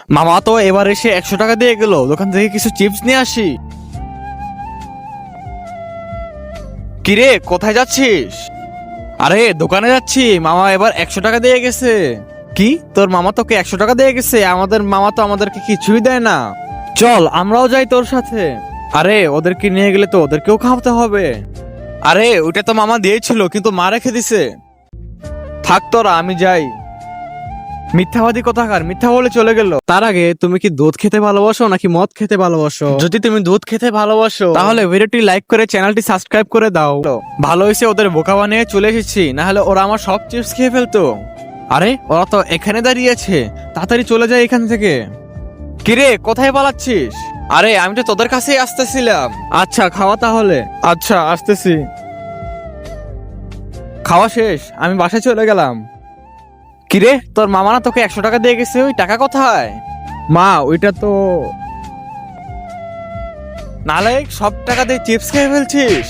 মামা তো এবার এসে 100 টাকা দিয়ে গেল, দোকান থেকে কিছু চিপস নিয়ে আসি। কিরে, কোথায় যাচ্ছিস? আরে দোকানে যাচ্ছি, মামা এবার 100 টাকা দিয়ে গেছে। কি, তোর মামা তোকে 100 টাকা দিয়ে গেছে? আমাদের মামা তো আমাদেরকে কিছুই দেয় না। চল আমরাও যাই তোর সাথে। আরে ওদেরকে নিয়ে গেলে তো ওদেরকেও খাওয়াতে হবে। আরে ওটা তো মামা দিয়েছিল, কিন্তু মা রেখে দিছে। থাক তোরা, আমি যাই। মিথ্যাবাদী কোথাকার, মিথ্যা বলে চলে গেল। তার আগে তুমি কি দুধ খেতে ভালোবাসো নাকি মদ খেতে ভালোবাসো? যদি তুমি দুধ খেতে ভালোবাসো তাহলে ভিডিওটি লাইক করে চ্যানেলটি সাবস্ক্রাইব করে দাও। ভালো হয়েছে ওদের বোকা বানিয়ে চলে এসেছি, না হলে ওরা আমার সব চিপস খেয়ে ফেলতো। আরে ওরা তো এখানে দাঁড়িয়ে আছে, তাড়াতাড়ি চলে যায় এখান থেকে। কিরে, কোথায় পালাচ্ছিস? আরে আমি তো তোদের কাছেই আসতেছিলাম। আচ্ছা খাওয়া তাহলে। আচ্ছা আসতেছি। খাওয়া শেষ, আমি বাসায় চলে গেলাম। কিরে, তোর মামা না তোকে 100 টাকা দিয়ে গেছে, ওই টাকা কোথায়? মা ওইটা তো নালে সব টাকা দিয়ে চিপস খেয়ে ফেলছিস।